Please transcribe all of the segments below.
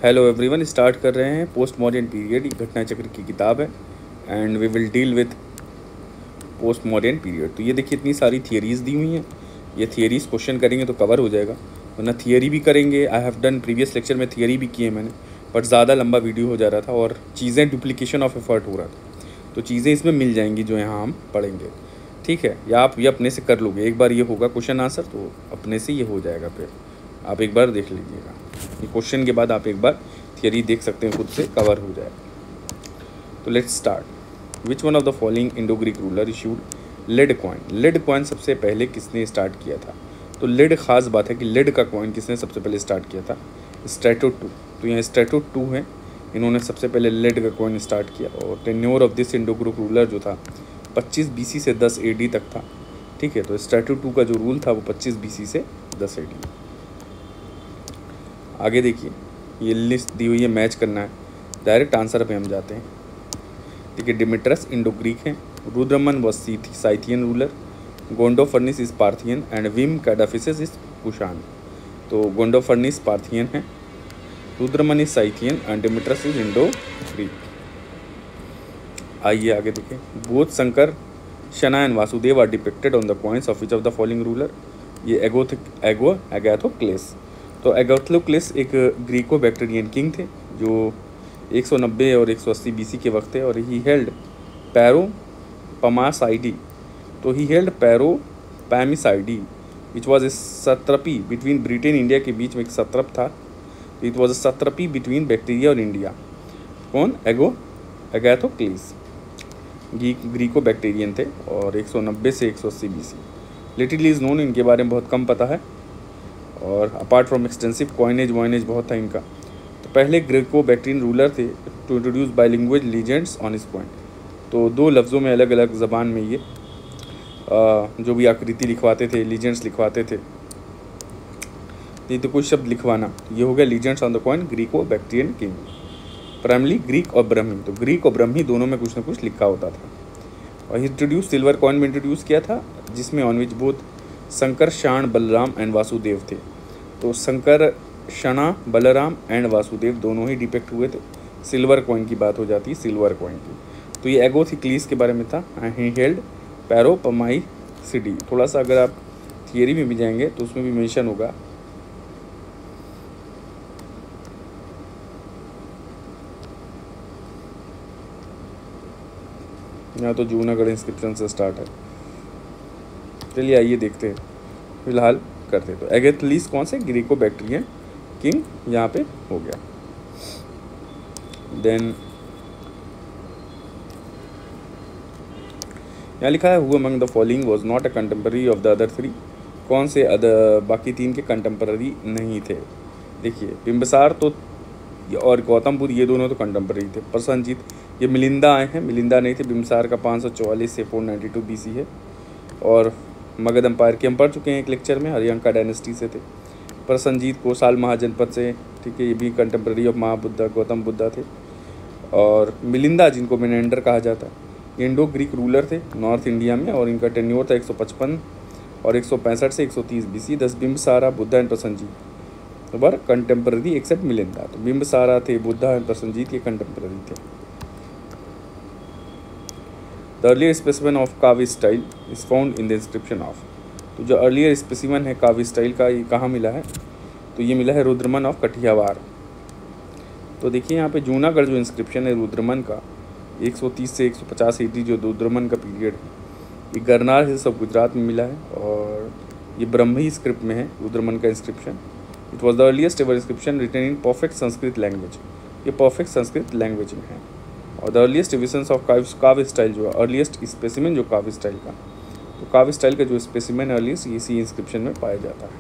Hello everyone, start कर रहे हैं पोस्ट मॉडर्न पीरियड। ये घटना चक्र की किताब है and we will deal with post modern period. तो ये देखिए इतनी सारी थियरीज दी हुई हैं। ये थियरीज क्वेश्चन करेंगे तो कवर हो जाएगा, वरना थियरी भी करेंगे। I have done previous lecture में थियरी भी किए मैंने, बट ज़्यादा लंबा वीडियो हो जा रहा था और चीज़ें डुप्लीकेशन ऑफ एफर्ट हो रहा था। तो चीज़ें इसमें मिल जाएंगी जो यहाँ हम पढ़ेंगे, ठीक है। या आप ये अपने से कर लोगे, एक बार ये होगा क्वेश्चन आंसर तो अपने से ये हो जाएगा। फिर आप एक बार देख लीजिएगा, ये क्वेश्चन के बाद आप एक बार थियरी देख सकते हैं, खुद से कवर हो जाएगा। तो let's start. Which one of the following Indo Greek ruler issued lead coin. Lead coin सबसे पहले किसने स्टार्ट किया था? तो लेड खास बात है कि लेड का कॉइन किसने सबसे पहले स्टार्ट किया था? Strato two. तो यहाँ स्ट्रैटो टू है, इन्होंने सबसे पहले लेड का कॉइन स्टार्ट किया। और tenure of this Indo Greek ruler जो था 25 BC से 10 AD तक था, ठीक है। तो स्ट्रैटो टू का जो रूल था वो 25 BC से 10 AD। आगे देखिए, ये लिस्ट दी हुई है, मैच करना है। डायरेक्ट आंसर पे हम जाते हैं, ठीक है। डिमिट्रस इंडो ग्रीक है, Rudraman was Scythian ruler, Gondophernes is Parthian and Vima Kadphises is Kushan. तो गोंडोफर्निस पार्थियन है, Rudraman is Scythian and Demetrius is Indo Greek. आइए आगे देखें। Both Sankarshana and Vasudeva are depicted on the coins of which of the following ruler. ये Agathocles. तो एगैथोक्लेस एक Greco Bactrian king थे जो 190 और 180 BC के वक्त थे, और ही हेल्ड पैरोपमासाइडी। तो he held Paropamisadae which was a satrapy between Britain India के बीच में एक सत्रप था। तो it was a satrapy between Bactria और इंडिया। कौन? एगैथोक्लेस ग्रीको बैक्टीरियन थे और 190 से 180 BC। लिटिल इज़ नोन, इनके बारे में बहुत कम पता है। और अपार्ट फ्रॉम एक्सटेंसिव कॉइनेज वॉइनेज बहुत था इनका। तो पहले ग्रीको बैक्टीरियन रूलर थे to introduce bilingual legends on his point. तो दो लफ्ज़ों में अलग अलग ज़बान में ये जो भी आकृति लिखवाते थे, लीजेंड्स लिखवाते थे। ये तो कुछ शब्द लिखवाना, ये हो गया legends on the coin Greco Bactrian king. Primarily Greek और ब्रह्मी, तो ग्रीक और ब्रह्मी दोनों में कुछ ना कुछ लिखा होता था। और इंट्रोड्यूस सिल्वर कॉइन में इंट्रोड्यूस किया था, जिसमें on which both Sankarshana Balarama and Vasudeva थे। तो शंकर शना बलराम एंड वासुदेव दोनों ही डिपेक्ट हुए थे। सिल्वर कॉइन की बात हो जाती है, सिल्वर कॉइन की। तो ये एगोथिक्लीस के बारे में था। He held Paropamisadae. थोड़ा सा अगर आप थियरी में भी जाएंगे तो उसमें भी मेंशन होगा। यहाँ तो जूनागढ़ इंस्क्रिप्शन से स्टार्ट है। चलिए आइए देखते हैं, फिलहाल करते। तो एगैथोक्लेस कौन से? ग्रीको बैक्टीरियन किंग यहाँ पे हो गया। देन यहाँ लिखा है who among the following was not a contemporary of the other three. कौन से बाकी तीन के कंटेम्पररी नहीं थे? देखिए, बिंबिसार तो और गौतम बुद्ध ये दोनों तो कंटेम्पररी थे। प्रसन्नजीत, ये मिलिंदा आए हैं, मिलिंदा नहीं थे। बिंबिसार का 544 से 492 BC है। और मगध एम्पायर के हम पढ़ चुके हैं एक लेक्चर में, हरियंका डायनेस्टी से थे। प्रसन्नजीत कोसाल महाजनपद से, ठीक है, ये भी कंटेम्पररी ऑफ महाबुद्धा गौतम बुद्धा थे। और मिलिंदा, जिनको मेनेंडर कहा जाता है, इंडो ग्रीक रूलर थे नॉर्थ इंडिया में, और इनका टेन्योर था 155 और 165 से 130 BC। 10 Bimbisara, Buddha and Prasenajit were contemporary except Milinda. तो बिंबिसारा थे, बुद्धा एंड प्रसन्नजीत ये कंटेम्पररी थे। The earlier specimen of Kavya style is found in the inscription of. तो जो अर्लियर स्पेसिमेन है कावी स्टाइल का, ये कहाँ मिला है? तो ये मिला है रुद्रमन ऑफ कठियावाड़। तो देखिए यहाँ पे जूनागढ़ जो इंस्क्रिप्शन है रुद्रमन का 130 से 150 AD जो रुद्रमन का पीरियड है, ये गरनार हिल्स ऑफ गुजरात में मिला है। और ये ब्रह्मी स्क्रिप्ट में है रुद्रमन का inscription. It was the earliest ever inscription written in perfect Sanskrit language. ये परफेक्ट संस्कृत लैंग्वेज में है। और the earliest evidence of kavya style जो है, अर्लीस्ट स्पेसिमेन जो काव्य स्टाइल का, तो काव्य स्टाइल का जो स्पेसिमेन अर्लीस्ट इसी इंस्क्रिप्शन में पाया जाता है।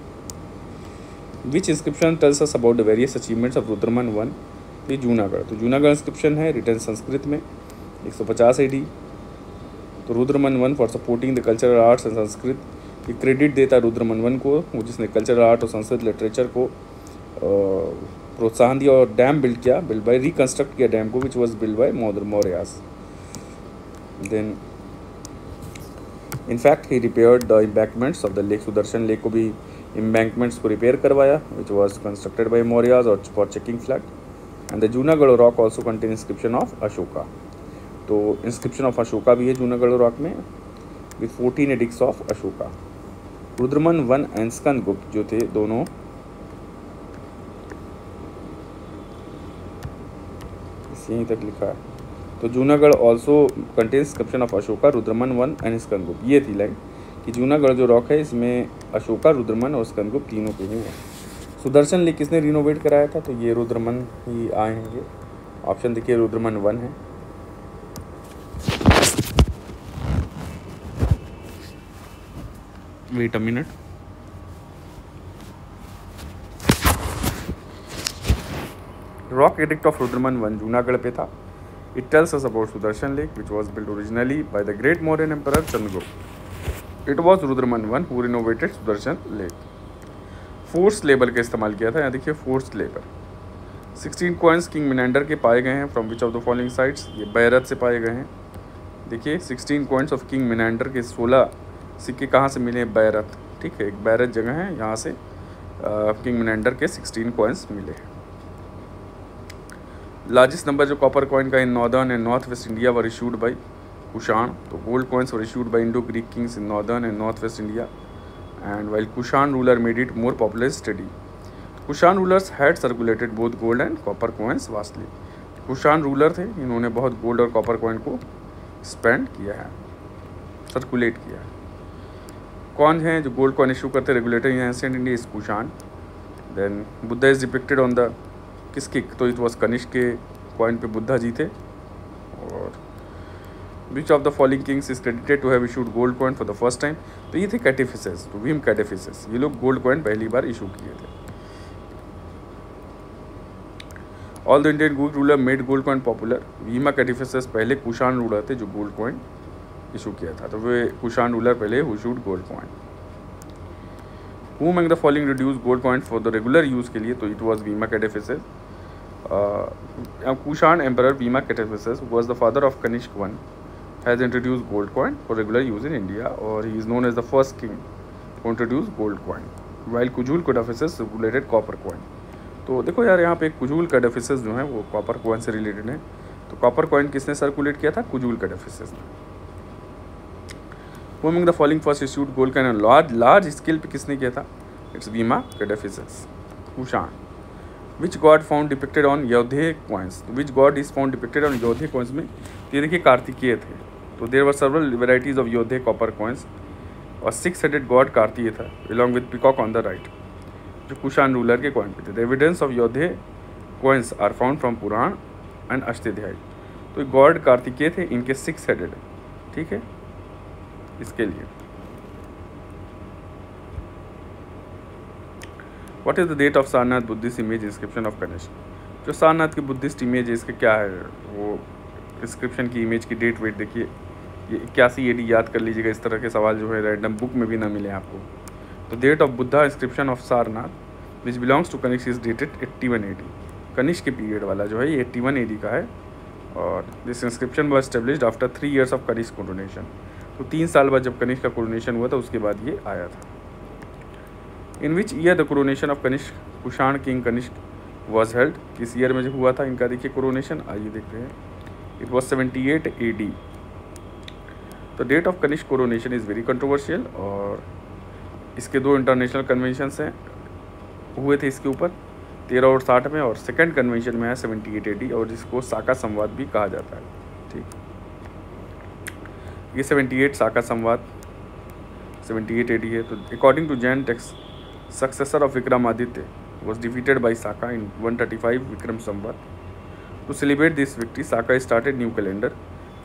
Which inscription tells us about the various achievements of Rudraman one? ये जूनागढ़। तो जूनागढ़ इंस्क्रिप्शन है रिटन संस्कृत में 150 AD। तो Rudraman one for supporting the cultural arts and Sanskrit, ये क्रेडिट देता है रुद्रमन वन को, वो जिसने कल्चरल आर्ट और संस्कृत लिटरेचर को प्रोत्साहन दिया। और डैम बिल्ड किया, बिल्ड बाय, रिकंस्ट्रक्ट किया डैम को, which was build by Mauryas. Then in fact he repaired the embankments of the lake. Sudarshan lake को भी एम्बैंकमेंट्स को रिपेयर करवाया, which was constructed by Mauryas और for checking flood. And the Junagadh rock also contain inscription of Ashoka. तो inscription of Ashoka भी है Junagadh rock में with 14 edicts of Ashoka. Rudraman one and Skandagupta जो थे दोनों यहीं तक लिखा है। तो Junagadh also contain inscription of Ashoka, Rudraman one and Skandagupta. ये थी लाइन कि जूनागढ़ जो रॉक है इसमें अशोका, रुद्रमन और स्कंदगुप्त तीनों के ही हैं। सुदर्शन लेक किसने रिनोवेट कराया था? तो ये रुद्रमन ही आएंगे। ऑप्शन देखिए रुद्रमन वन है। Wait a minute. Rock edict of Rudraman one Junagadh पे था। It tells us about Sudarshan lake which was build originally by the great Mauryan emperor Chandragupta. It was Rudraman one who renovated Sudarshan lake. Force labour का इस्तेमाल किया था। यहाँ देखिए force labour. 16 coins king Menander के पाए गए हैं from which of the following sites. ये बैरत से पाए गए हैं। देखिए 16 कॉइन्स ऑफ किंग मिनेंडर के 16 सिक्के कहाँ से मिले? बैरत। ठीक है, एक बैरत जगह है, यहाँ से किंग मिनेंडर के 16 कॉइन्स मिले हैं। लार्जेस्ट नंबर जो कॉपर कॉइन का in northern and north west India were issued by Kushan. तो gold coins were issued by Indo Greek kings in northern and north west India and while Kushan ruler made it more popular study. Kushan rulers had circulated both gold and copper coins vastly. Kushan ruler थे, इन्होंने बहुत gold और copper coin को spend किया है, circulate किया है। कौन है जो गोल्ड कॉइन इशू करते regulator in ancient India? Is Kushan. Then Buddha is depicted on the किसके? तो इट वॉज कनिष्क के कॉइन पे बुद्धा जी थे। और Which of the following kings is credited to have issued gold coin for the first time? तो ये थे कैटेफिसेस, तो भीम कैटेफिसेस। ये लोग गोल्ड कॉइन पहली बार इशू किए थे। All the Indian gold ruler made gold coin popular. Vima Kadphises पहले कुशान रूलर थे जो गोल्ड कॉइन इशू किया था। तो वे कुशान रूलर पहले who issued gold coin. Who among the following reduce gold coin for the regular use के लिए? तो it was Vima Kadphises. Kushan emperor Vima Kadphises was the father of Kanishk I, has introduced gold coin for regular use in India, or he is known as the first king who introduced gold coin, while Kujul Codifices regulated copper coin. तो देखो यार यहाँ पे कुजूल कैडेफिसेस जो हैं वो copper coin से related है। तो कॉपर कॉइन किसने सर्कुलेट किया था? कुजूल कैडेफिसेस ने। Who among the following first issued gold coin on large scale पे किसने किया था? It's Vima Kadphises, Kushan. Which god found depicted on Yaudheya coins? Which god is found depicted on Yaudheya coins में? ये देखिए कार्तिकेय थे। तो there were several varieties of Yaudheya copper coins और 6 हेडेड गॉड कार्तिकेय था along with peacock on the right, जो कुशान रूलर के कॉइन पे थे। The evidence of Yaudheya coins are found from Purana and Ashtadhyayi. तो गॉड कार्तिकेय थे, इनके 6 हेडेड है। ठीक है, इसके लिए what is the date of Sarnath Buddhist image inscription of Kanishka? जो सारनाथ की बुद्धिस्ट इमेज है इसका क्या है? वो इंस्क्रिप्शन की इमेज की डेट वेट देखिए, ये 81 AD याद कर लीजिएगा। इस तरह के सवाल जो है रैंडम बुक में भी ना मिले आपको। तो date of Buddha inscription of Sarnath which belongs to Kanishka is dated 81 AD। Kanishka के पीरियड वाला जो है ये 81 AD का है। और this inscription was established after 3 years of Kanishka coronation. तो 3 साल बाद जब कनिष्क का कोरोनेशन हुआ था उसके बाद ये आया था। In which year the coronation of Kanishka Kushan king Kanishka was held? किस ईयर में जो हुआ था इनका देखिए कोरोनेशन, आइए देखते हैं। It was 78 AD। तो date of Kanishka coronation is very controversial और इसके 2 इंटरनेशनल कन्वेंशंस हैं हुए थे इसके ऊपर 13 और 60 में, और सेकेंड कन्वेंशन में है 78 AD और जिसको साका संवाद भी कहा जाता है। ठीक, ये 78 साका संवाद 78 AD है। तो according to Jain text successor of Vikramaditya was defeated by Saka in 135 Vikram Samvat. To celebrate this victory Saka started new calendar.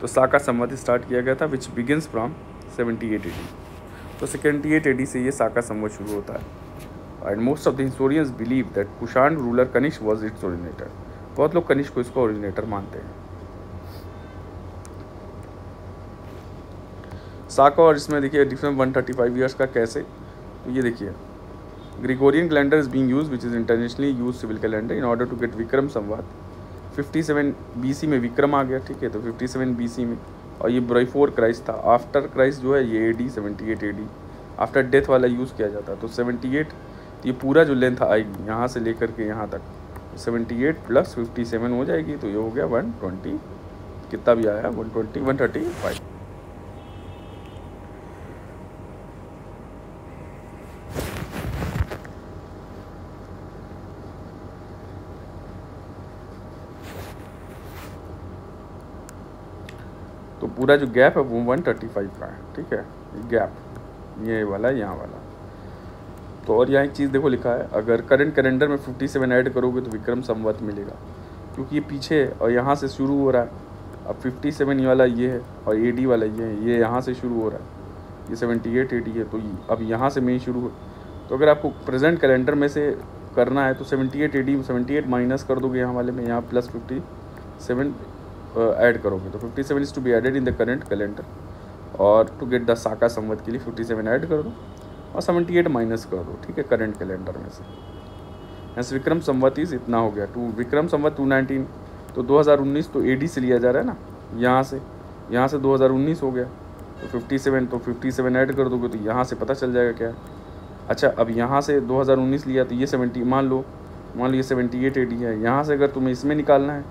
तो साका संवत स्टार्ट किया गया था विच बिगिनस फ्रॉम 78 AD। तो 78 AD से ये साका संवत शुरू होता है। And most of the historians believe that Kushan ruler Kanishka was its originator. बहुत लोग कनिष्क को इसका ओरिजिनेटर मानते हैं। साका और इसमें देखिए डिफरेंट 135 ईयर्स का कैसे, तो ये देखिए Gregorian calendar is being used which is internationally used civil calendar in order to get Vikram Samvat. 57 BC में विक्रम आ गया, ठीक है, तो 57 BC में, और ये बिफोर क्राइस्ट था। आफ्टर क्राइस्ट जो है ये AD 78 AD आफ्टर डेथ वाला यूज़ किया जाता। तो 78 ये पूरा जो लेंथ आएगी यहाँ से लेकर के यहाँ तक 78 + 57 हो जाएगी, तो ये हो गया 120, कितना भी आया 120 135। तो पूरा जो गैप है वो 135 का है, ठीक है, गैप ये वाला यहाँ वाला। तो और यहाँ एक चीज़ देखो लिखा है, अगर करंट कैलेंडर में 57 ऐड करोगे तो विक्रम संवत मिलेगा, क्योंकि ये पीछे है और यहाँ से शुरू हो रहा है। अब 57 वाला ये है और AD वाला ये है, ये यहाँ से शुरू हो रहा है, ये 78 AD है, तो अब यहाँ से मैं ही शुरू हो। तो अगर आपको प्रेजेंट कैलेंडर में से करना है तो 78 AD 78 माइनस कर दोगे यहाँ वाले में, यहाँ प्लस 57 ऐड करोगे, तो 57 is to be added in the current calendar, और to get the Saka Samvat के लिए 57 ऐड कर दो और 78 माइनस कर दो, ठीक है, करंट कैलेंडर में से। ऐसे विक्रम संवत इज इतना हो गया, विक्रम संवत 219, तो 2019 तो AD से लिया जा रहा है ना, यहाँ से 2019 हो गया, तो 57 ऐड कर दोगे तो यहाँ से पता चल जाएगा क्या। अच्छा, अब यहाँ से 2019 लिया तो ये 70, मान लो ये 78 AD है, यहाँ से अगर तुम्हें इसमें निकालना है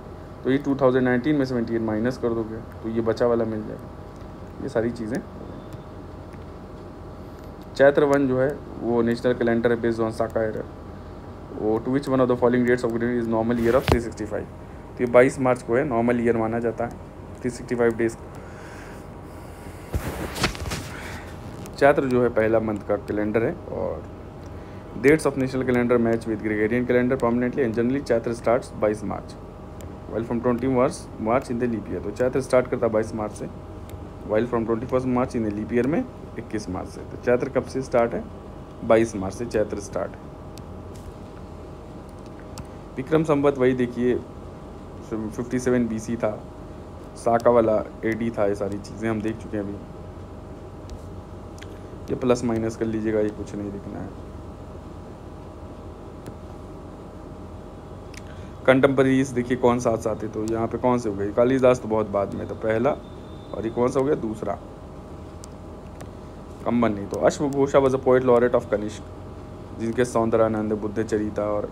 तो ये 2019 में 78 माइनस कर दोगे तो ये बचा वाला मिल जाएगा। ये सारी चीज़ें। चैत्र 1 जो है वो नेशनल कैलेंडर है बेस्ड ऑन साका एरर, वो to which one of the following dates of is normal year of 365, तो ये 22 मार्च को है, नॉर्मल ईयर माना जाता है 365 डेज। चैत्र जो है पहला मंथ का कैलेंडर है, और dates of national calendar match with Gregorian calendar permanently, and generally Chaitra starts 22 March while from 20 March in the leap year. तो चैत्र स्टार्ट करता है 22 मार्च से, while from 21 March in the leap year में 21 मार्च से। तो चैत्र कब से स्टार्ट है? 22 मार्च से चैत्र स्टार्ट है। विक्रम संवत वही देखिए 57 BC था, साका वाला AD था, ये सारी चीज़ें हम देख चुके हैं अभी। ये प्लस माइनस कर लीजिएगा, ये कुछ नहीं दिखना है। कंटेम्परेरीज देखिए कौन साथ साथ है, तो यहाँ पे कौन से हो गए, कालिदास तो बहुत बाद में था पहला, और ये कौन सा हो गया दूसरा, कंबन नहीं। तो अश्वघोषा was a poet laureate of Kanishka, जिनके सौंदर्यानंद, बुद्ध चरिता और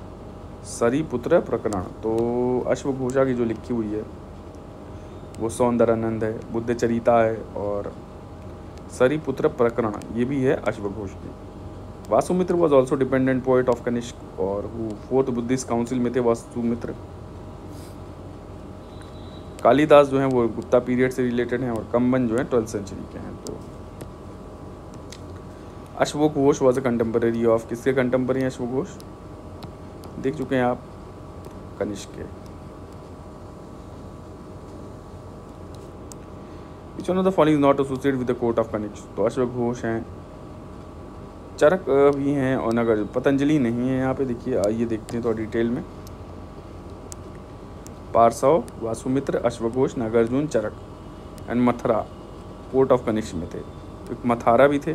सरीपुत्र प्रकरण। तो अश्वघोषा की जो लिखी हुई है वो सौंदर्यानंद है, बुद्ध चरिता है और सरीपुत्र प्रकरण, ये भी है अश्वघोष की। Vasumitra was also dependent poet of Kanishka, और वो 4th बुद्धिस्ट काउंसिल में थे वासुमित्र। कालिदास जो है वो गुप्ता पीरियड से रिलेटेड हैं, और कंबन जो है 12th सेंचुरी के हैं। तो अश्वघोष वॉज अ कंटेम्परेरी ऑफ, किसके कंटेम्परेरी हैं अश्वघोष? देख चुके हैं आप, कनिष्क के। Which one of the following is not associated with the court of Kanishka? तो अश्वघोष हैं, चरक भी हैं, और नगर, पतंजलि नहीं है यहाँ पे। देखिए आइए देखते हैं तो डिटेल में। पार्सव, वासुमित्र, अश्वघोष, Nagarjuna, Charaka and Mathura court of Kanishka में थे। तो मथारा भी थे,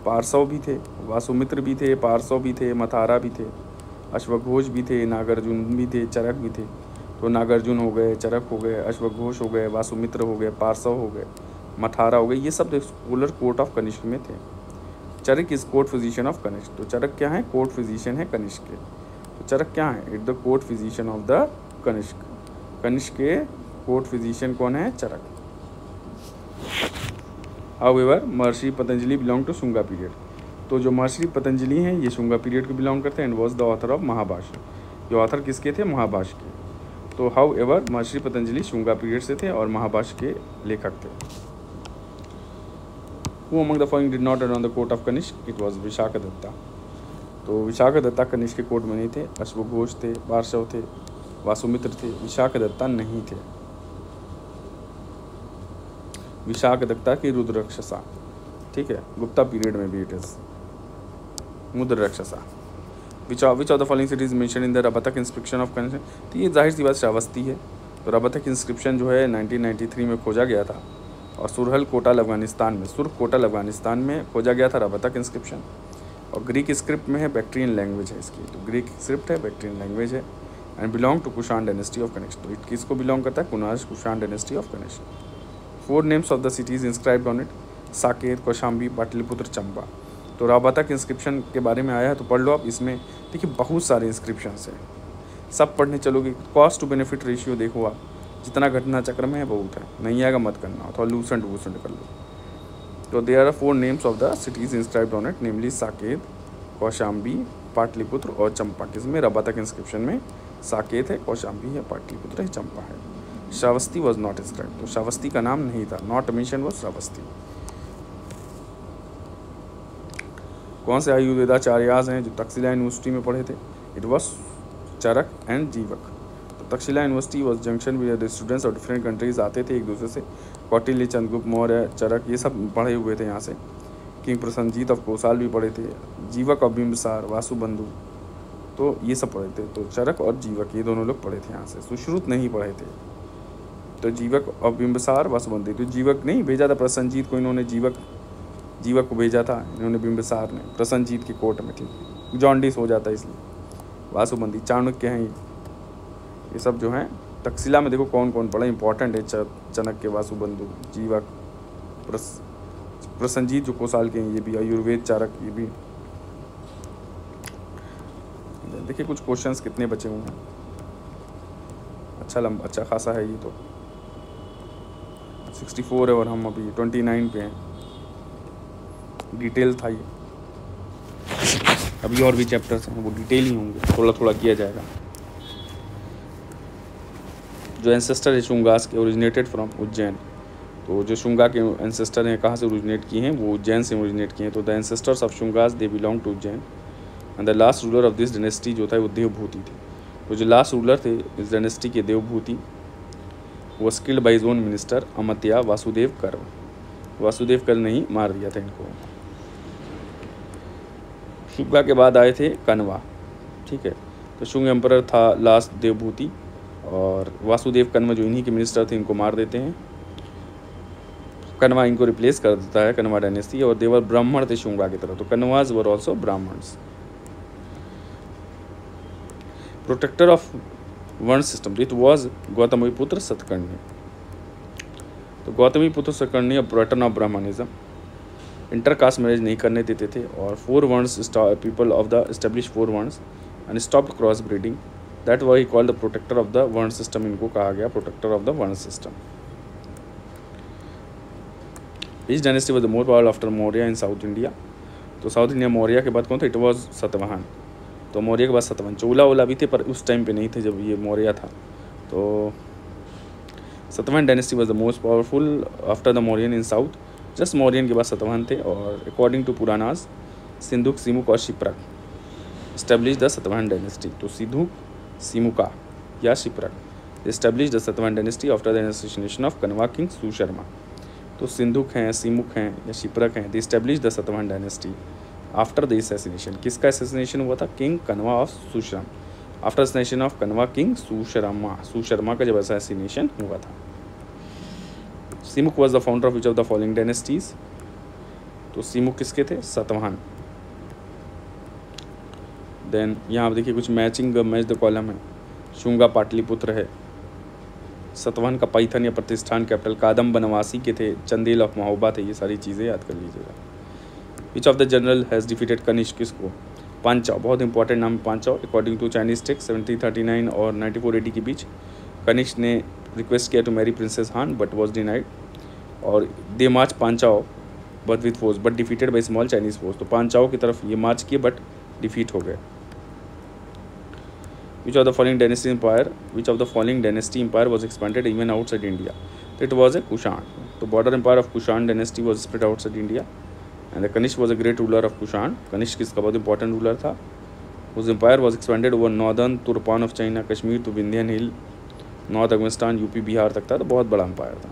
पार्सव भी थे, वासुमित्र भी थे, पार्सव भी थे, मथारा भी थे, अश्वघोष भी थे, नागार्जुन भी थे, चरक भी थे। तो नागार्जुन हो गए, चरक हो गए, अश्वघोष हो गए, वासुमित्र हो गए, पार्सव हो गए, मथारा हो गए, ये सब स्कॉलर कोर्ट ऑफ कनिष्क में थे। Charaka is court physician of Kanishka. तो चरक क्या है? कोर्ट फिजिशियन है कनिष्क के। तो चरक क्या है? It the court physician of the Kanishka. Kanishka के कोर्ट फिजिशियन कौन है? Charaka. However Maharshi Patanjali belong to Shunga period. तो जो महर्षि पतंजलि हैं ये शुंगा पीरियड को बिलोंग करते हैं, and was the author of Mahabhashya. ये ऑथर किसके थे? महाभाष्य के। तो हाउएवर महर्षि पतंजलि शुंगा पीरियड से थे और महाभाष्य के लेखक थे। Who among the following did not run the court of Kanishk? It was विशाखदत्ता। तो विशाखदत्ता कनिष्क के कोर्ट में नहीं थे। अश्वघोष थे, पार्श्व थे, वासुमित्र थे, विशाखदत्ता नहीं थे। विशाखदत्ता की रुद्रक्षसा, ठीक है, गुप्ता पीरियड में भी it is Mudrarakshasa. Which of the following cities mention in the Rabatak inscription of Kanishka? तो ये जाहिर सी बात श्रावस्ती है। तो रबतक इंस्क्रिप्शन जो है 1993 में खोजा गया था, और सुरहल कोटाल अफगानिस्तान में, सुर्ख कोटाल अफगानिस्तान में खोजा गया था रबतक इंस्क्रिप्शन। और ग्रीक स्क्रिप्ट में है, बैक्ट्रियन लैंग्वेज है इसकी। तो ग्रीक स्क्रिप्ट है, बैक्ट्रियन लैंग्वेज है, and belong to Kushan dynasty of Kanishka. तो किसको बिलोंग करता है? Kushan dynasty of Kanishka. 4 names of the cities inscribed on it, Saket, Kaushambi, Pataliputra, Champa. तो रबतक इंस्क्रिप्शन के बारे में आया है तो पढ़ लो आप। इसमें देखिए बहुत सारे इंस्क्रिप्शन हैं, सब पढ़ने चलोगे, कॉस्ट टू बेनिफिट रेशियो देखो आप, जितना घटना चक्र में है बहुत है, नहीं आएगा मत करना, थोड़ा लूसेंट वूसेंट कर लो। तो there are 4 names of the cities inscribed on it, namely Saket, Kaushambi, Pataliputra और चंपा। किसमें? रब्बा तक इंस्क्रिप्शन में साकेत है, कौशाम्बी है, पाटलिपुत्र है, चंपा है। श्रावस्ती वॉज नॉट इंस्क्राइब्ड, तो श्रावस्ती का नाम नहीं था, नॉट मेंशन वॉज श्रावस्ती। कौन से आयुर्वेदाचार्याज हैं जो तक्षशिला यूनिवर्सिटी में पढ़े थे? इट वॉज चरक एंड जीवक। तो Takshashila university was junction with the students of different countries, आते थे एक दूसरे से। कौटिल्य, चंद्रगुप्त मौर्य, चरक ये सब पढ़े हुए थे यहाँ से। किंग प्रसन्नजीत ऑफ कोसाल भी पढ़े थे। जीवक और बिंबिसार, वासुबंधु, तो ये सब पढ़े थे। तो चरक और जीवक ये दोनों लोग पढ़े थे यहाँ से, सुश्रुत नहीं पढ़े थे। तो जीवक और बिंबिसार, वासुबंधु, तो जीवक नहीं भेजा था प्रसन्नजीत को, इन्होंने जीवक को भेजा था, इन्होंने बिंबिसार ने प्रसन्नजीत की कोर्ट में थी, जॉन्डिस हो जाता है इसलिए। वासुबंदी, चाणक्य हैं ये सब जो हैं तक्षशिला में। देखो कौन कौन पढ़ा, इंपॉर्टेंट है, चाणक्य, वासुबंधु, जीवक, प्रसन्नजीत जो कोसाल के हैं ये भी, आयुर्वेद चारक ये भी। देखिए कुछ क्वेश्चंस कितने बचे हुए हैं, अच्छा खासा है ये तो। 64 है और हम अभी 29 पे हैं, डिटेल था ये। अभी और भी चैप्टर्स हैं वो डिटेल ही होंगे, थोड़ा थोड़ा किया जाएगा। जो एंसेस्टर है शुंगास के, ओरिजिनेटेड फ्रॉम उज्जैन। तो जो शुंगा के एंसेस्टर हैं कहाँ से ओरिजिनेट किए हैं? वो उज्जैन से ओरिजिनेट किए हैं। तो the ancestors of Shungas they belong to Ujjain and the last ruler of this dynasty जो था वो देवभूति थे। तो जो लास्ट रूलर थे इस डायनेस्टी के, देवभूति, वो स्किल्ड बाई जोन मिनिस्टर अमत्या वासुदेव कर्व। वासुदेव कर्व ने ही मार दिया था इनको। शुंगा के बाद आए थे कण्वा, ठीक है। तो शुंग एम्परर था लास्ट देवभूति, और वासुदेव कण्व जो इन्हीं के मिनिस्टर थे इनको मार देते हैं। कण्वा इनको रिप्लेस कर देता है, कण्वा डायनेस्टी, और देवर ब्राह्मण थे शुंगा की तरह। तो Kanvas were also Brahmins. Protector of varna system, it was Gautamiputra Satakarni. तो Gautamiputra Satakarni pattern of Brahmanism, intercaste marriage नहीं करने देते थे, और 4 varnas people of the establish 4 varnas and stopped cross breeding, that why called the protector of the varna system. इनको कहा गया protector of the varna system. Which dynasty was the more powerful after Maurya in South India? तो south India Maurya के बाद कौन था? It was Satavahana. तो मौर्य के बाद सतवाहन। चोला भी थे पर उस टाइम पे नहीं थे जब ये मौर्य था। तो Satavahana dynasty was the most powerful after the Mauryan in south. Just Mauryan के बाद सतवाहन थे, और अकॉर्डिंग टू पुरानाज सिंधुक, सिमुक और Shipraka establish the Satavahana dynasty. तो सिंधुक, सिमुका या Shipraka establish the Satavahana dynasty after the assassination of Kanva king Susharma. तो सिंधुक हैं, सिमुक हैं या शिप्रक हैं, they establish the Satavahana dynasty after the assassination. किसका असैसिनेशन हुआ था? King Kanva of Susharma. After assassination of Kanva king Susharma का जब असैसिनेशन हुआ था। Simuka was the founder of which of the following dynasties. तो सिमुक किसके थे? सतवाहन। देन यहाँ आप देखिए कुछ मैच द कॉलम है। शुंगा पाटलिपुत्र है, सतवाहन का पैथन या प्रतिष्ठान कैपिटल कादम बनवासी के थे, चंदेल ऑफ महोबा थे। ये सारी चीज़ें याद कर लीजिएगा। Which of the general has defeated Kanishka, किसको? पांचाव, बहुत इंपॉर्टेंट नाम Pan Chao. According to Chinese text 1739 और 9480 के बीच कनिष्क ने रिक्वेस्ट किया to marry princess Han but was denied, और they march Pan Chao but with force but defeated by small Chinese force. तो पांचाव की तरफ ये मार्च किए बट डिफीट हो गए। Which of the following dynasty empire was expanded even outside India? It was a Kushan. The border empire of Kushan dynasty was spread outside India, and the Kanishk was a great ruler of Kushan. Kanishk इसका बहुत important ruler था. Whose empire was expanded over northern Turpan of China, Kashmir to Vindhyan Hill, North Afghanistan, UP Bihar तक था। तो बहुत बड़ा empire था।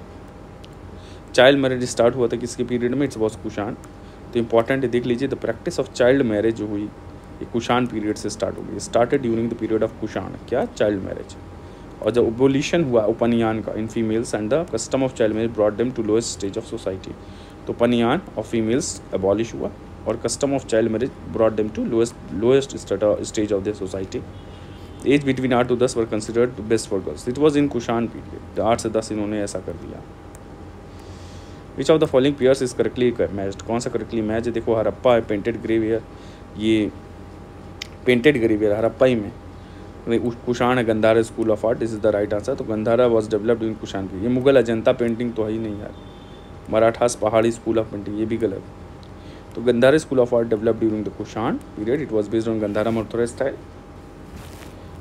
Child marriage start हुआ था किसके पीरियड में? It's was Kushan. तो इंपॉर्टेंट है, देख लीजिए, the practice of child marriage जो हुई ये कुशान पीरियड से स्टार्ट हो गई। Started during the period of Kushan. क्या? Child marriage. और जब एबोलिशन हुआ उपनयन का in females and the custom of child marriage brought them to lowest stage of society. तो उपनयन ऑफ फीमेल्स एबॉलिश हुआ और custom of child marriage brought them to lowest stage of the society. Age between 8 to 10 were considered best for girls. It was in Kushan period. 8 से 10 इन्होंने ऐसा कर दिया। Which of the following pairs is correctly matched? कौन सा correctly match है? देखो, हरप्पा है, पेंटेड ग्रेवियर, ये पेंटेड ग्रेवियर हरप्पा ही में, कुषाण है, Gandhara school of art, this is the right answer. तो Gandhara was developed in Kushan period. ये मुगल अजंता पेंटिंग तो है ही नहीं यार। मराठास पहाड़ी स्कूल ऑफ पेंटिंग, ये भी गलत। तो Gandhara school of art developed during the Kushan period, it was based on Gandhara Mathura style.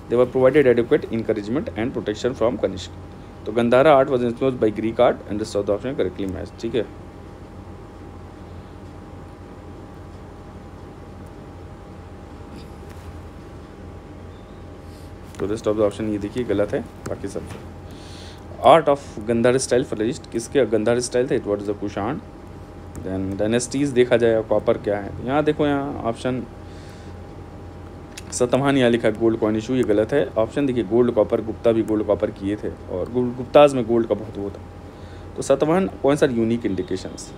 They were provided adequate encouragement and protection from Kanishka. तो Gandhara art was influenced by Greek art and the south option correctly match, ठीक है। तो rest of the option ये देखिए गलत है, बाकी सब। Art of Gandhara style flourished, किसके गंधार स्टाइल था? It was the Kushan. Then dynasties देखा जाए, कॉपर क्या है यहाँ देखो, यहाँ ऑप्शन सतवाहन यहाँ लिखा है गोल्ड कॉइन इशू, ये गलत है। ऑप्शन देखिए गोल्ड कॉपर, गुप्ता भी गोल्ड कॉपर किए थे और गुप्ताज में गोल्ड का बहुत वो था। तो सतवाहन कौन सा यूनिक इंडिकेशंस,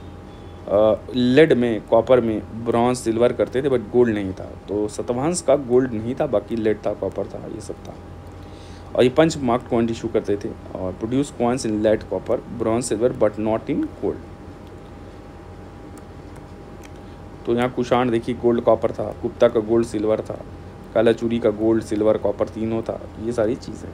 लेड में, कॉपर में, ब्रॉन्ज, सिल्वर करते थे बट गोल्ड नहीं था। तो सतवाहंस का गोल्ड नहीं था, बाकी लेड था, कॉपर था, ये सब था। और ये पंच मार्क्ड कॉइन इशू करते थे और produce coins in lead, copper, bronze, silver but not in gold. तो यहाँ कुषाण देखिए गोल्ड कॉपर था, गुप्ता का गोल्ड सिल्वर था, कालाचूरी का गोल्ड सिल्वर कॉपर तीनों था, ये सारी चीज़ें।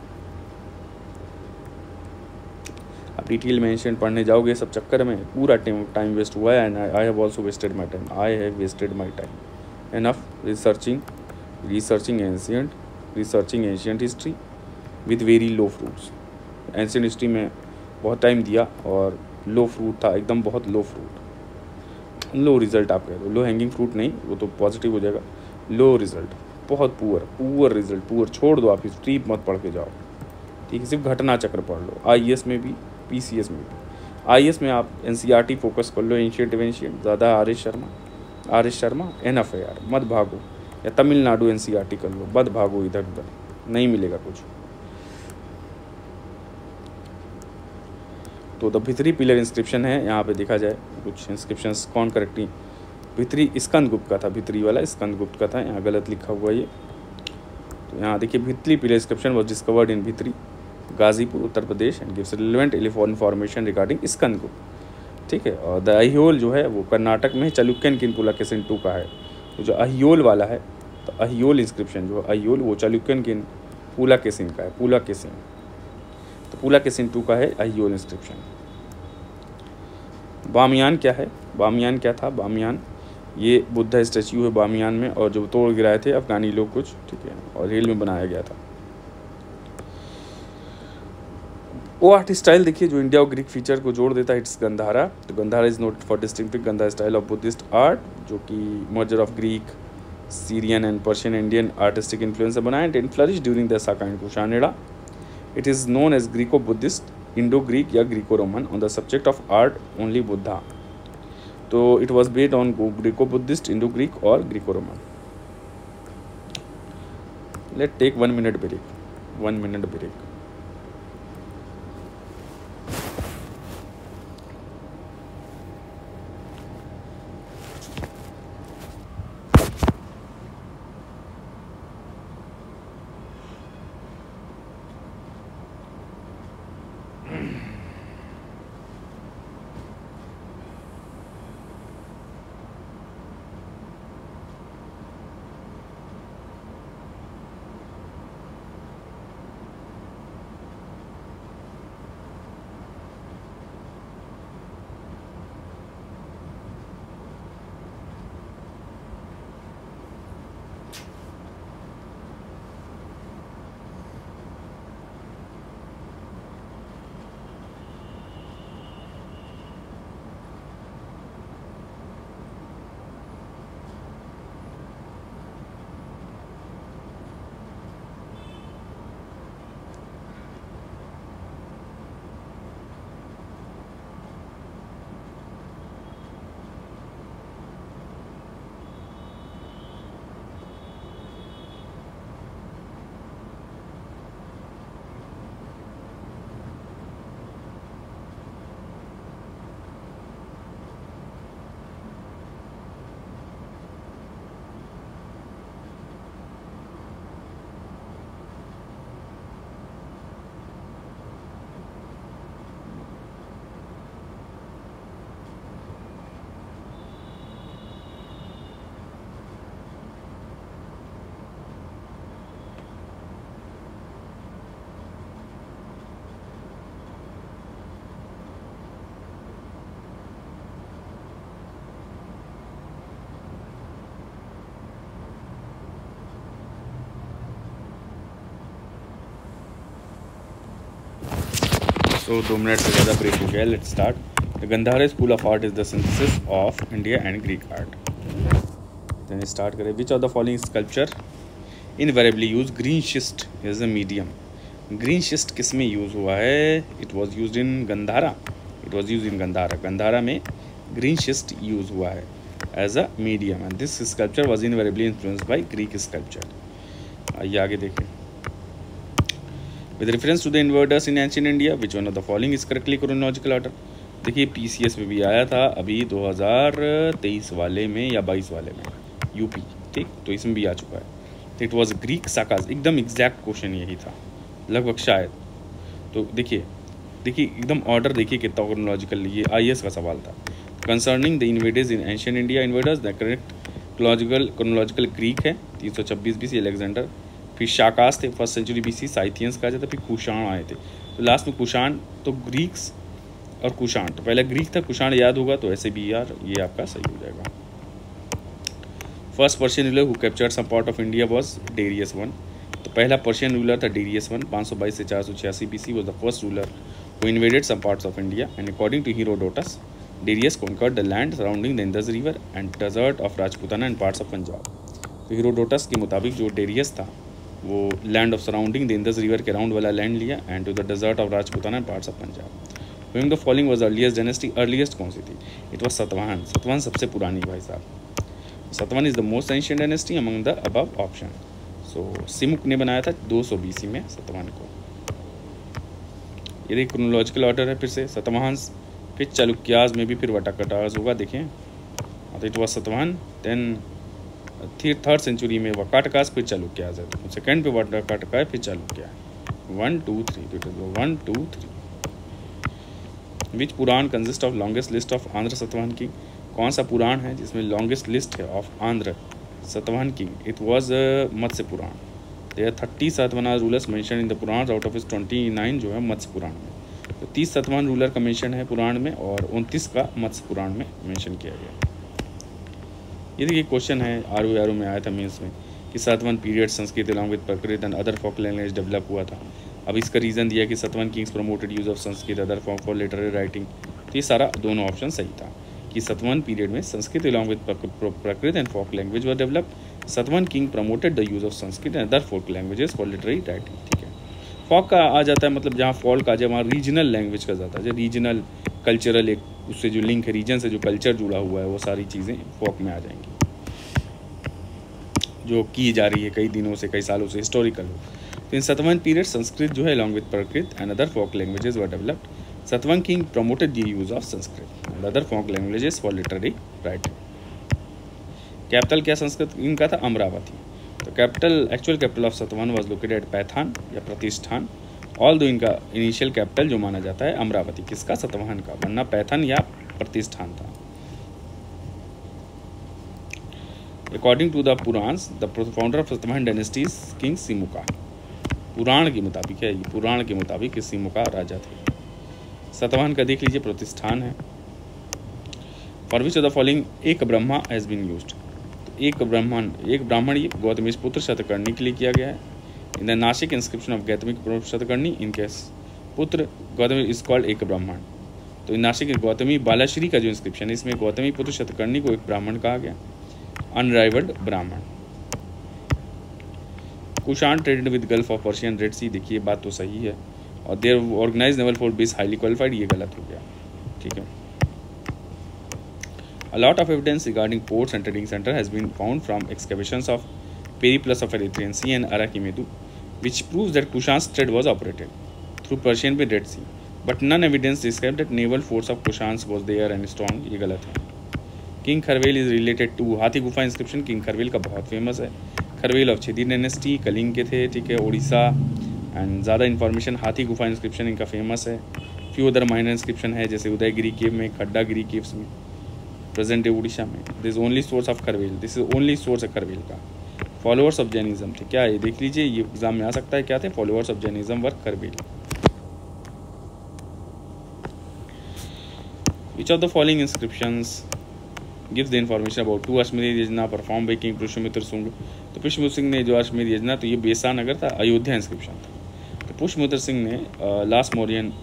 आप डिटेल में एंशिएंट पढ़ने जाओगे सब चक्कर में पूरा टाइम वेस्ट हुआ है। And I have also wasted my time, I have wasted my time enough researching ancient history with very low fruits. Ancient history में बहुत टाइम दिया और लो फ्रूट था, एकदम बहुत लो फ्रूट, लो रिजल्ट आप कह दो, लो हैंगिंग फ्रूट नहीं, वो तो पॉजिटिव हो जाएगा, लो रिजल्ट, बहुत पुअर रिजल्ट, पुअर छोड़ दो, आप हिस्ट्री मत पढ़ के जाओ, ठीक है, सिर्फ घटना चक्र पढ़ लो। आईएएस में भी, पीसीएस में भी। आईएएस में आप एनसीईआरटी फोकस कर लो, एंशिएंट ज़्यादा, आर एस शर्मा एनफ है यार, मत भागो। या तमिलनाडु एनसीईआरटी कर लो, मत भागो इधर उधर, नहीं मिलेगा कुछ। तो द भित्री पिलर इंस्क्रिप्शन है, यहाँ पे देखा जाए कुछ इंस्क्रिप्शंस कौन करेक्टली, भित्री स्कंदगुप्त का था, भित्री वाला स्कंदगुप्त का था, यहाँ गलत लिखा हुआ ये। तो यहाँ देखिए Bhitari pillar inscription was discovered in Bhitari, Ghazipur, Uttar Pradesh and gives relevant information regarding Skandagupta, ठीक है। और द अहियोल जो है वो कर्नाटक में चालुक्यन किन पुलकेशिन II का है। तो जो अहियोल वाला है, तो अहियोल इंस्क्रिप्शन जो अहियोल वो चालुक्यन किन पुलकेशिन का है, पुलकेशिन, तो पुलकेशिन II का है अहियोल इंस्क्रिप्शन। बामियान क्या है? बामियान क्या था? बामियान ये बुद्धा स्टैच्यू है बामियान में, और जो तोड़ गिराए थे अफगानी लोग कुछ, ठीक है, और रेल में बनाया गया था। वो आर्ट स्टाइल देखिए जो इंडिया और ग्रीक फीचर को जोड़ देता है, इट्स गंधारा। तो Gandhara is noted for distinctive Gandhara style of Buddhist art, जो कि merger of Greek, Syrian and Persian Indian artistic influence से बना है and flourish during the Saka and Kushan era. It is known as Greco Buddhist, Indo Greek या Greco Roman on the subject of art only Buddha. तो it was based on Greco Buddhist, Indo Greek और Greco Roman. Let take 1 minute break, 1 minute break. तो 2 minute से ज़्यादा break हो गया. Let's start. The Gandhara school of art is the synthesis of India and Greek art. Then start करें. Which of the following sculpture invariably use green schist as a medium. Green schist किस में use हुआ है? It was use in Gandhara. It was use in Gandhara. Gandhara में green schist use हुआ है as a medium and this sculpture was invariably influenced by Greek sculpture. आइए आगे देखें. With reference to the invaders in ancient India which one of the following is correctly chronological order. देखिए PCS में भी आया था अभी 2023 वाले में या 22 वाले में यूपी. ठीक, तो इसमें भी आ चुका है. It was Greek साकाज. एकदम एग्जैक्ट क्वेश्चन यही था लगभग शायद. तो देखिए एकदम ऑर्डर देखिए कितना क्रोनोलॉजिकल. ये आईएएस का सवाल था. Concerning the invaders in ancient India invaders the correct chronological Greek है 326 BC अलेक्जेंडर. फिर शाकास थे 1st सेंचुरी BC साइथियंस कहा जाता. फिर कुषाण आए थे. तो लास्ट में कुषाण. तो ग्रीक्स और कुषाण. तो पहले ग्रीक था, कुषाण याद होगा तो ऐसे भी यार ये आपका सही हो जाएगा. First Persian ruler who captured some part of India was Darius one. तो पहला पर्शियन रूलर था डेरियस वन. 522 से 486 BC was the first ruler who invaded some parts of India and according to Herodotus Darius conquered the land surrounding the Indus River and desert of Rajputana and parts of Punjab. तो Herodotus के मुताबिक जो Darius था वो land of surrounding the Indus river के round वाला land लिया and to the desert of Rajputana and parts of Punjab. Which the following was earliest dynasty. Earliest कौन सी थी? It was Satavahana. सतवाहन सबसे पुरानी भाई साहब. Satavahana is the most ancient dynasty among the above option. So Simuka ने बनाया था 200 BC में सतवाहन को. ये क्रोनोलॉजिकल ऑर्डर है फिर से. सतवाहन, फिर चालुक्याज में भी फिर वटाकटाज होगा. देखें तो it was Satavahana. Then 3rd century में वकाटकास, फिर चालुक्याज है. तो सेकेंड पे वटाकटका है, फिर चालुक्या. 1 2 3. तो it is 1 2 3. Which Purana consist of longest list of Andhra Satavahana king. कौन सा पुराण है जिसमें लॉन्गेस्ट लिस्ट है of Andhra Satavahana king? It was Matsya Purana. There 30 Satavahana rulers mention in the Purana. Out of 29 जो है मत्स्य पुराण में. तो 30 सातवाहन रूलर का मेंशन है पुराण में और 29 का मत्स्य पुराण में मेंशन किया गया. ये देखिए क्वेश्चन है आरओ में आया था मेंस में कि Satavahana period Sanskrit along with Prakrit and other folk language develop हुआ था. अब इसका रीज़न दिया कि Satavahana kings promoted use of Sanskrit other form for literary writing. तो ये सारा दोनों ऑप्शन सही था कि सातवाहन पीरियड में Sanskrit along with Prakrit and folk language were develop. Satavahana king promoted the use of Sanskrit and other folk languages for literary writing. ठीक है, फॉक का आ जाता है मतलब जहाँ फॉल्क आ जाए वहाँ रीजनल लैंग्वेज का जाता है. जो रीजनल कल्चरल एक उससे जो लिंक है रीजन से जो कल्चर जुड़ा हुआ है वो सारी चीज़ें फॉक में आ जाएंगी जो की जा रही है कई दिनों से कई सालों से हिस्टोरिकल हो. तो इन सातवाहन पीरियड संस्कृत जो है along with Prakrit and other folk languages were developed. Satavahana king promoted the use of Sanskrit and other folk languages for literary writing. Capital क्या संस्कृत इनका था? अमरावती. तो capital actual capital of Satavahana was located at Paithan या प्रतिष्ठान. ऑल दो इनका इनिशियल कैपिटल जो माना जाता है अमरावती. किसका? सातवाहन का. वरना पैथान या प्रतिष्ठान था. According to the Puranas the founder of Satavahana dynasty is king Simuka. पुराण के मुताबिक है ये. पुराण के मुताबिक सिमुका राजा थे. सातवाहन का देख लीजिए प्रतिष्ठान है. For which of the following एक ब्रह्मा हैज बीन यूज्ड. एक ब्राह्मण ये गौतमीज पुत्र शतकर्णी के लिए किया गया है. In the Nashik inscription of Gautami Satakarni इनके पुत्र गौतमी इज कॉल्ड एक ब्राह्मण. तो नासिक गौतमी बालाश्री का जो इंस्क्रिप्शन है इसमें गौतमी पुत्र शतकर्णी को एक ब्राह्मण कहा गया. Unrivalled Brahmana. Kushan traded with gulf of Persian red sea. देखिए बात तो सही है. और their organize naval force base highly qualified. ये गलत हो गया. ठीक है. A lot of evidence regarding ports and trading center has been found from excavations of Periplus of Erythraean Sea and Arachimedu, which proves that Kushan's trade was operated through Persian with Red Sea. But none evidence described that naval force of Kushans was there and strong. ये गलत है. King Kharvel is related to हाथी गुफा inscription. King Kharavela का बहुत famous है. Kharavela of Chhedi dynasty Kalinga के थे. ठीक है, उड़ीसा. एंड ज़्यादा इन्फॉर्मेशन हाथी गुफा इंस्क्रिप्शन इनका फेमस है. फ्यू अदर माइनर इंस्क्रिप्शन है जैसे उदयगिरी केव में, खड्डागिरी केव्स में, प्रेजेंट डे उड़ीसा में. This only source of Kharavela. This is only source है खरवेल का. फॉलोअर्स ऑफ जैनिज्म थे. क्या ये देख लीजिए ये एग्जाम में आ सकता है. क्या थे? Followers of Jainism were Kharavela. Which of the following inscriptions gives the information about 2 Ashvamedha yajna perform by king Pushyamitra Shunga. तो पुष्यमित्र सिंह ने जो अश्वमेध यजना तो ये बेसा नगर था, अयोध्या इंस्क्रिप्शन था. तो पुष्यमित्र सिंह ने लास्ट मौर्यन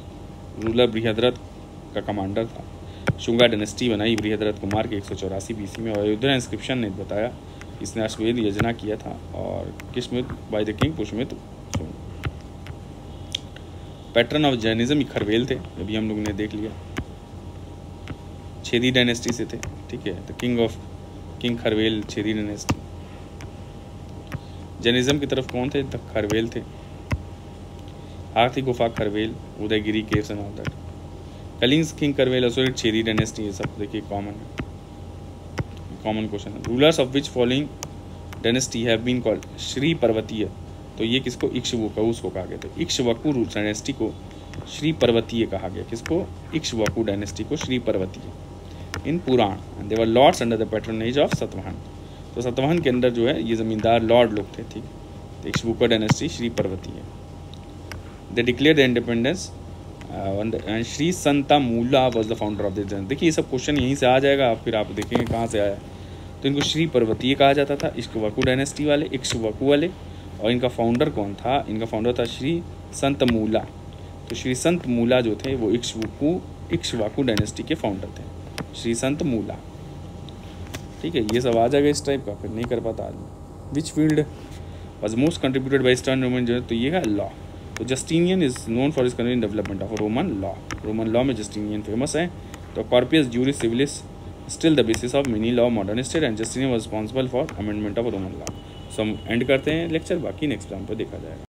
रूलर बृहद्रथ का कमांडर था। शुंगा डायनेस्टी बनाई बृहद्रथ कुमार के 184 BC में। और अयोध्या इंस्क्रिप्शन ने बताया इसने अश्वमेध यजना किया था और किसमित by the king Pushyamitra. Patron of Jainism Kharavela थे, अभी हम लोगों ने देख लिया, छेदी डायनेस्टी से थे, ठीक है। The king Kharavela Chedi dynasty. Jainism की तरफ कौन थे? द खरवेल थे। Hathigumpha Kharavela, Udayagiri caves and all that. Kalingas king Kharavela associate Chedi dynasty, ये सब देखिए कॉमन क्वेश्चन है। Rulers of which following dynasty have been called Shri Parvatiya, तो ये किसको? इक्ष्वाकु उसको कहा गया। तो इक्ष्वाकु डायनेस्टी को श्री पर्वतीय कहा गया। किसको? इक्ष्वाकु डायनेस्टी को Shri Parvatiya. In Purana they were lords under the patronage of Satavahana, तो सतवाहन के अंदर जो है ये जमींदार लॉर्ड लोग थे, ठीक। तो Ikshvaku dynasty Shri Parvatiya. They declare the independence and Shri Santamula was the founder of the. देखिए ये सब क्वेश्चन यहीं से आ जाएगा, फिर आप देखेंगे कहाँ से आया। तो इनको श्री पर्वतीय कहा जाता था, इक्ष्वाकु डायनेस्टी वाले, इक्ष्वाकु वाले। और इनका फाउंडर कौन था? इनका फाउंडर था श्री संतमूला। तो श्री संतमूला जो थे वो इक्ष्वाकु डायनेस्टी के फाउंडर थे, श्री संतमूला, ठीक है। ये सब आ जाएगा इस टाइप का, फिर नहीं कर पाता आदमी। Which field was most contributed by eastern Roman, जो है तो ये है लॉ। तो Justinian is known for his convenient development of Roman law. Roman law में जस्टिनियन फेमस है। तो Corpus Juris Civilis still the basis of many law modern state and Justinian was responsible for amendment of Roman law. So हम end करते हैं lecture, बाकी next time पर देखा जाएगा।